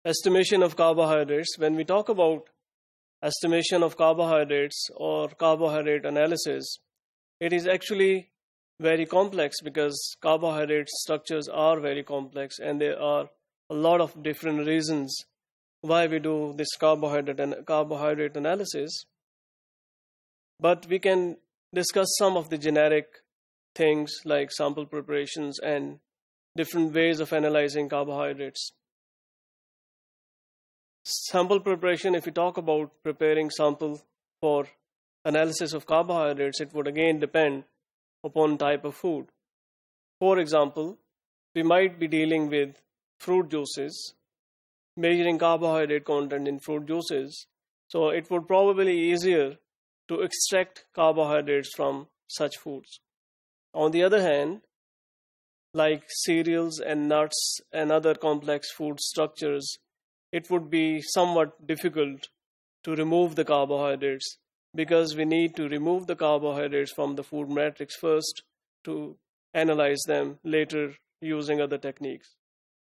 estimation of carbohydrates. When we talk about estimation of carbohydrates or carbohydrate analysis, it is actually very complex because carbohydrate structures are very complex and there are a lot of different reasons why we do this carbohydrate analysis. But we can discuss some of the generic things like sample preparations and different ways of analyzing carbohydrates. Sample preparation, if we talk about preparing sample for analysis of carbohydrates, it would again depend upon type of food. For example, we might be dealing with fruit juices, measuring carbohydrate content in fruit juices. So it would probably be easier to extract carbohydrates from such foods. On the other hand, like cereals and nuts and other complex food structures, it would be somewhat difficult to remove the carbohydrates because we need to remove the carbohydrates from the food matrix first to analyze them later using other techniques.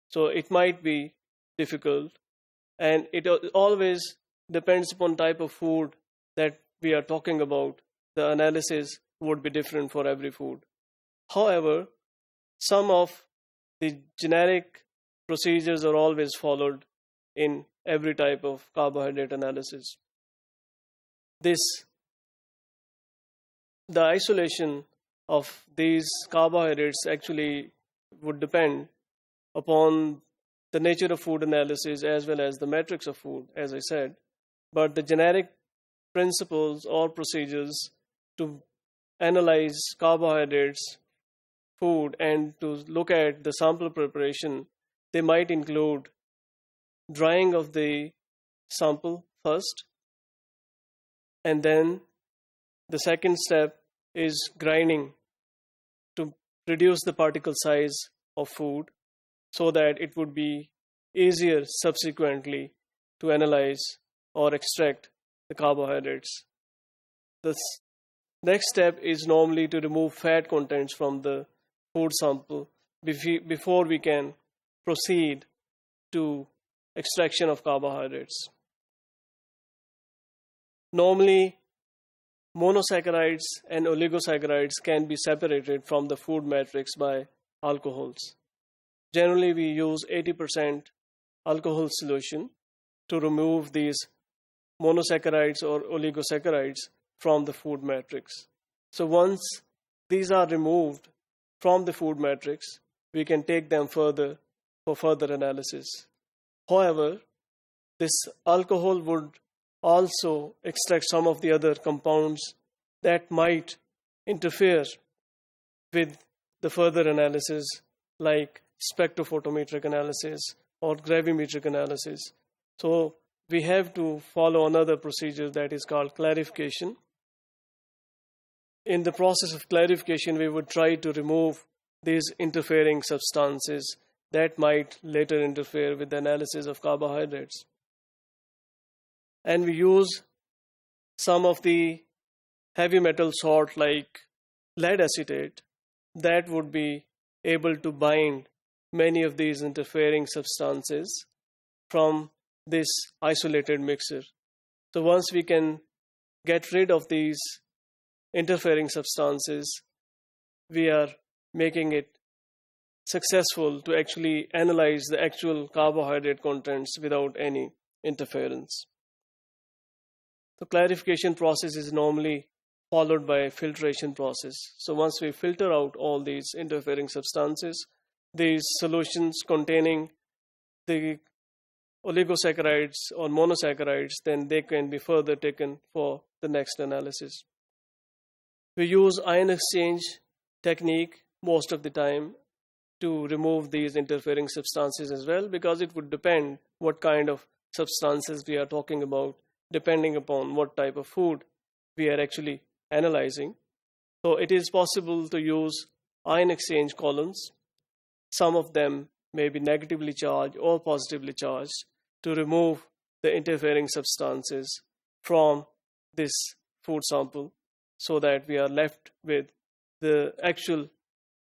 So it might be difficult, and it always depends upon type of food that we are talking about. The analysis would be different for every food. However, some of the generic procedures are always followed in every type of carbohydrate analysis. The isolation of these carbohydrates actually would depend upon the nature of food analysis as well as the metrics of food, as I said. But the generic principles or procedures to analyze carbohydrates, food, and to look at the sample preparation, they might include drying of the sample first, and then the second step is grinding to reduce the particle size of food so that it would be easier subsequently to analyze or extract the carbohydrates. The next step is normally to remove fat contents from the food sample before we can proceed to extraction of carbohydrates. Normally, monosaccharides and oligosaccharides can be separated from the food matrix by alcohols. Generally, we use 80% alcohol solution to remove these monosaccharides or oligosaccharides from the food matrix. So once these are removed from the food matrix, we can take them further for further analysis. However, this alcohol would also extract some of the other compounds that might interfere with the further analysis, like spectrophotometric analysis or gravimetric analysis. So we have to follow another procedure that is called clarification. In the process of clarification, we would try to remove these interfering substances that might later interfere with the analysis of carbohydrates. And we use some of the heavy metal salt like lead acetate that would be able to bind many of these interfering substances from this isolated mixture. So once we can get rid of these interfering substances, we are making it successful to actually analyze the actual carbohydrate contents without any interference. The clarification process is normally followed by a filtration process. So once we filter out all these interfering substances, these solutions containing the oligosaccharides or monosaccharides, then they can be further taken for the next analysis. We use ion exchange technique most of the time to remove these interfering substances as well, because it would depend what kind of substances we are talking about, depending upon what type of food we are actually analyzing. So it is possible to use ion exchange columns. Some of them may be negatively charged or positively charged to remove the interfering substances from this food sample so that we are left with the actual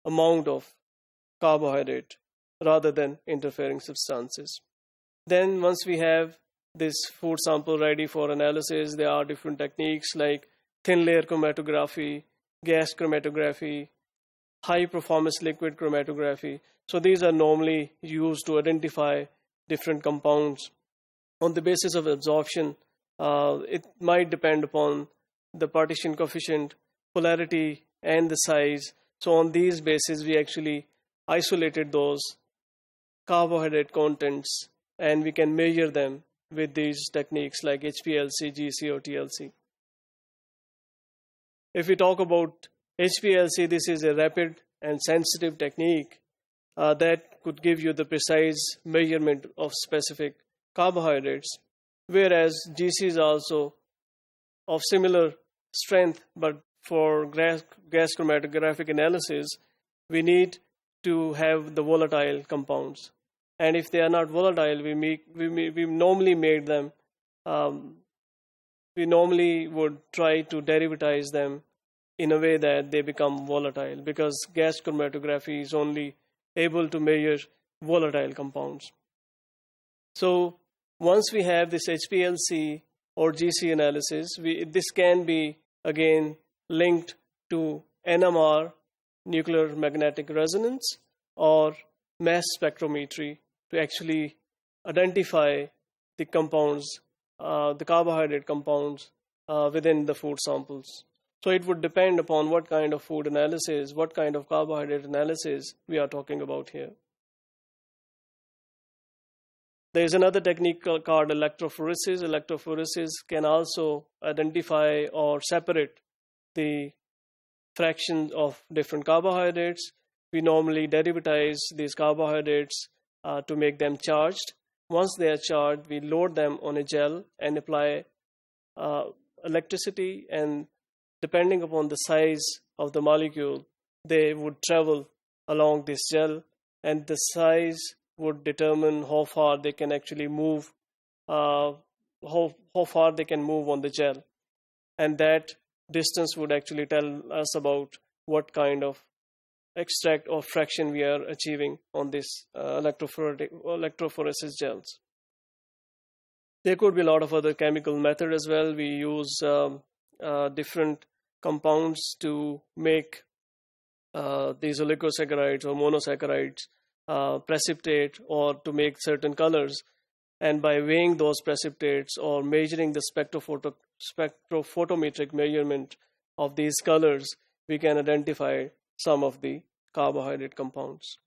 amount of carbohydrate rather than interfering substances. Then once we have this food sample ready for analysis, there are different techniques like thin layer chromatography, gas chromatography, high performance liquid chromatography. So these are normally used to identify different compounds. On the basis of absorption, it might depend upon the partition coefficient, polarity, and the size. So on these bases, we actually isolated those carbohydrate contents, and we can measure them with these techniques like HPLC, GC, or TLC. If we talk about HPLC, this is a rapid and sensitive technique that could give you the precise measurement of specific carbohydrates, whereas GC is also of similar strength, but for gas chromatographic analysis, we need to have the volatile compounds. And if they are not volatile, we normally make them, we normally would try to derivatize them in a way that they become volatile, because gas chromatography is only able to measure volatile compounds. So once we have this HPLC or GC analysis, this can be again linked to NMR, nuclear magnetic resonance, or mass spectrometry to actually identify the compounds, the carbohydrate compounds within the food samples. So it would depend upon what kind of food analysis, what kind of carbohydrate analysis we are talking about here. There is another technique called electrophoresis. Electrophoresis can also identify or separate the fractions of different carbohydrates. We normally derivatize these carbohydrates to make them charged. Once they are charged, we load them on a gel and apply electricity, and depending upon the size of the molecule, they would travel along this gel, and the size would determine how far they can actually move, how far they can move on the gel. And that distance would actually tell us about what kind of extract or fraction we are achieving on this electrophoresis gels. There could be a lot of other chemical methods as well. We use different compounds to make these oligosaccharides or monosaccharides precipitate, or to make certain colors. And by weighing those precipitates or measuring the spectrophotometric measurement of these colors, we can identify some of the carbohydrate compounds.